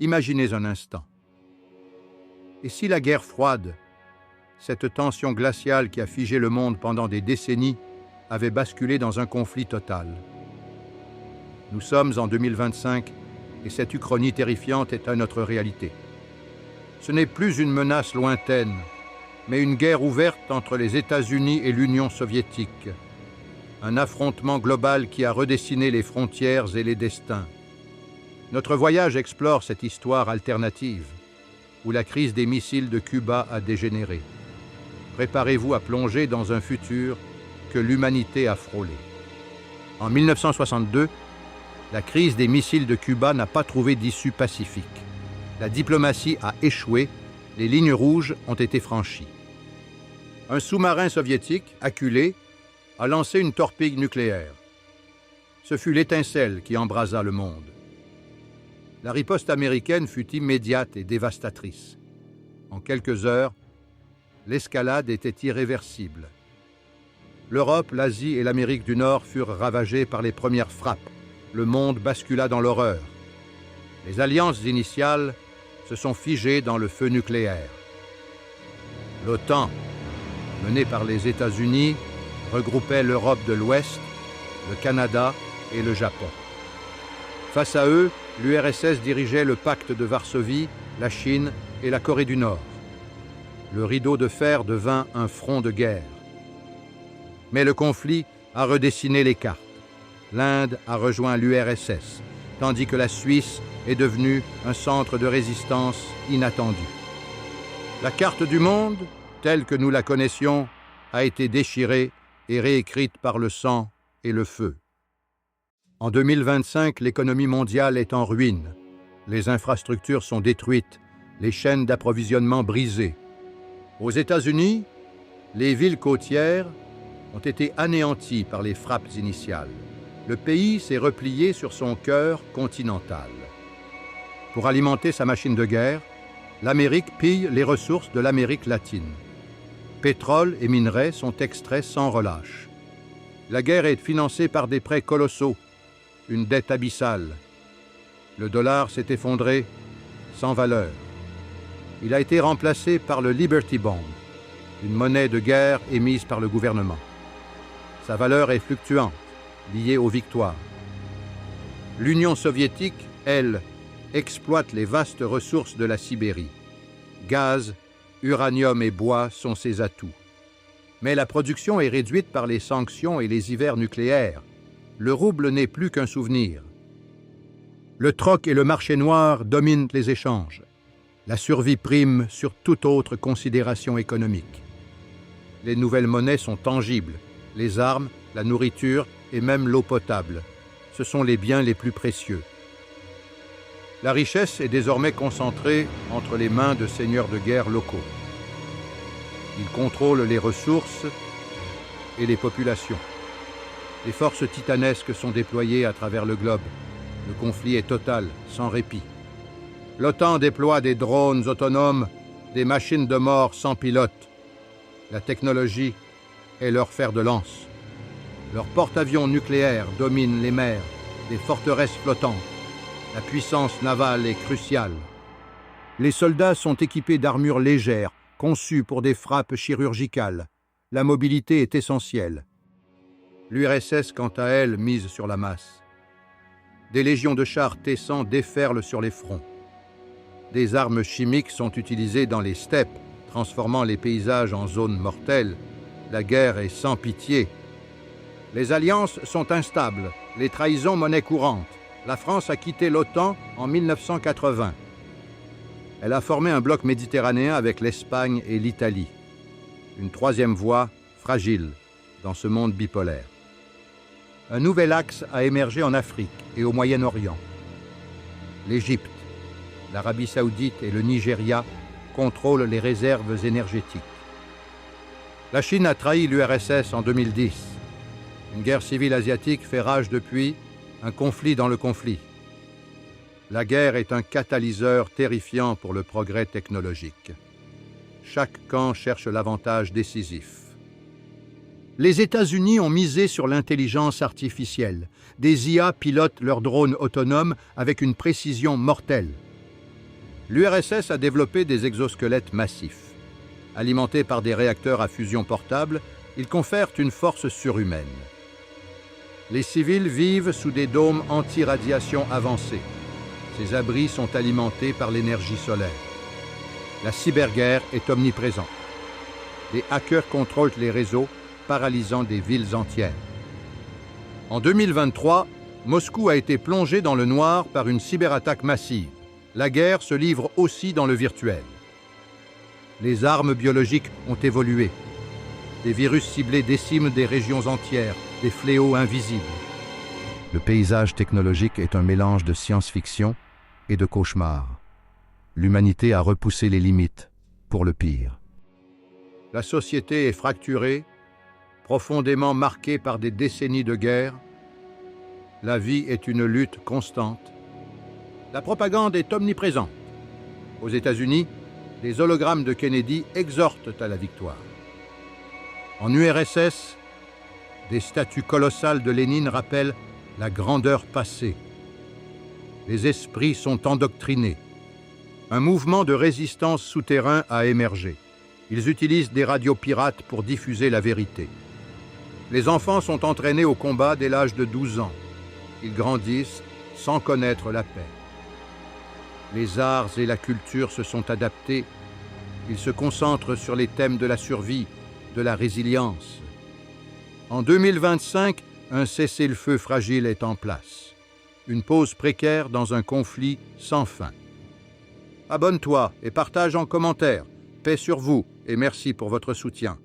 Imaginez un instant. Et si la guerre froide, cette tension glaciale qui a figé le monde pendant des décennies, avait basculé dans un conflit total? Nous sommes en 2025 et cette uchronie terrifiante est à notre réalité. Ce n'est plus une menace lointaine, mais une guerre ouverte entre les États-Unis et l'Union soviétique. Un affrontement global qui a redessiné les frontières et les destins. Notre voyage explore cette histoire alternative, où la crise des missiles de Cuba a dégénéré. Préparez-vous à plonger dans un futur que l'humanité a frôlé. En 1962, la crise des missiles de Cuba n'a pas trouvé d'issue pacifique. La diplomatie a échoué, les lignes rouges ont été franchies. Un sous-marin soviétique, acculé, a lancé une torpille nucléaire. Ce fut l'étincelle qui embrasa le monde. La riposte américaine fut immédiate et dévastatrice. En quelques heures, l'escalade était irréversible. L'Europe, l'Asie et l'Amérique du Nord furent ravagées par les premières frappes. Le monde bascula dans l'horreur. Les alliances initiales se sont figées dans le feu nucléaire. L'OTAN, menée par les États-Unis, regroupait l'Europe de l'Ouest, le Canada et le Japon. Face à eux, l'URSS dirigeait le pacte de Varsovie, la Chine et la Corée du Nord. Le rideau de fer devint un front de guerre. Mais le conflit a redessiné les cartes. L'Inde a rejoint l'URSS, tandis que la Suisse est devenue un centre de résistance inattendu. La carte du monde, telle que nous la connaissions, a été déchirée et réécrite par le sang et le feu. En 2025, l'économie mondiale est en ruine. Les infrastructures sont détruites, les chaînes d'approvisionnement brisées. Aux États-Unis, les villes côtières ont été anéanties par les frappes initiales. Le pays s'est replié sur son cœur continental. Pour alimenter sa machine de guerre, l'Amérique pille les ressources de l'Amérique latine. Pétrole et minerais sont extraits sans relâche. La guerre est financée par des prêts colossaux, une dette abyssale. Le dollar s'est effondré, sans valeur. Il a été remplacé par le Liberty Bond, une monnaie de guerre émise par le gouvernement. Sa valeur est fluctuante, liée aux victoires. L'Union soviétique, elle, exploite les vastes ressources de la Sibérie. Gaz, uranium et bois sont ses atouts. Mais la production est réduite par les sanctions et les hivers nucléaires. Le rouble n'est plus qu'un souvenir. Le troc et le marché noir dominent les échanges. La survie prime sur toute autre considération économique. Les nouvelles monnaies sont tangibles. Les armes, la nourriture et même l'eau potable. Ce sont les biens les plus précieux. La richesse est désormais concentrée entre les mains de seigneurs de guerre locaux. Ils contrôlent les ressources et les populations. Les forces titanesques sont déployées à travers le globe. Le conflit est total, sans répit. L'OTAN déploie des drones autonomes, des machines de mort sans pilote. La technologie est leur fer de lance. Leurs porte-avions nucléaires dominent les mers, des forteresses flottantes. La puissance navale est cruciale. Les soldats sont équipés d'armures légères, conçues pour des frappes chirurgicales. La mobilité est essentielle. L'URSS, quant à elle, mise sur la masse. Des légions de chars T-100 déferlent sur les fronts. Des armes chimiques sont utilisées dans les steppes, transformant les paysages en zones mortelles. La guerre est sans pitié. Les alliances sont instables, les trahisons monnaie courante. La France a quitté l'OTAN en 1980. Elle a formé un bloc méditerranéen avec l'Espagne et l'Italie. Une troisième voie, fragile, dans ce monde bipolaire. Un nouvel axe a émergé en Afrique et au Moyen-Orient. L'Égypte, l'Arabie saoudite et le Nigeria contrôlent les réserves énergétiques. La Chine a trahi l'URSS en 2010. Une guerre civile asiatique fait rage depuis, un conflit dans le conflit. La guerre est un catalyseur terrifiant pour le progrès technologique. Chaque camp cherche l'avantage décisif. Les États-Unis ont misé sur l'intelligence artificielle. Des IA pilotent leurs drones autonomes avec une précision mortelle. L'URSS a développé des exosquelettes massifs. Alimentés par des réacteurs à fusion portables, ils confèrent une force surhumaine. Les civils vivent sous des dômes anti-radiation avancés. Ces abris sont alimentés par l'énergie solaire. La cyberguerre est omniprésente. Les hackers contrôlent les réseaux, paralysant des villes entières. En 2023, Moscou a été plongé dans le noir par une cyberattaque massive. La guerre se livre aussi dans le virtuel. Les armes biologiques ont évolué. Des virus ciblés déciment des régions entières, des fléaux invisibles. Le paysage technologique est un mélange de science-fiction et de cauchemar. L'humanité a repoussé les limites pour le pire. La société est fracturée, profondément marquée par des décennies de guerre. La vie est une lutte constante. La propagande est omniprésente. Aux États-Unis, les hologrammes de Kennedy exhortent à la victoire. En URSS, des statues colossales de Lénine rappellent la grandeur passée. Les esprits sont endoctrinés. Un mouvement de résistance souterrain a émergé. Ils utilisent des radios pirates pour diffuser la vérité. Les enfants sont entraînés au combat dès l'âge de 12 ans. Ils grandissent sans connaître la paix. Les arts et la culture se sont adaptés. Ils se concentrent sur les thèmes de la survie, de la résilience. En 2025, un cessez-le-feu fragile est en place. Une pause précaire dans un conflit sans fin. Abonne-toi et partage en commentaire. Paix sur vous et merci pour votre soutien.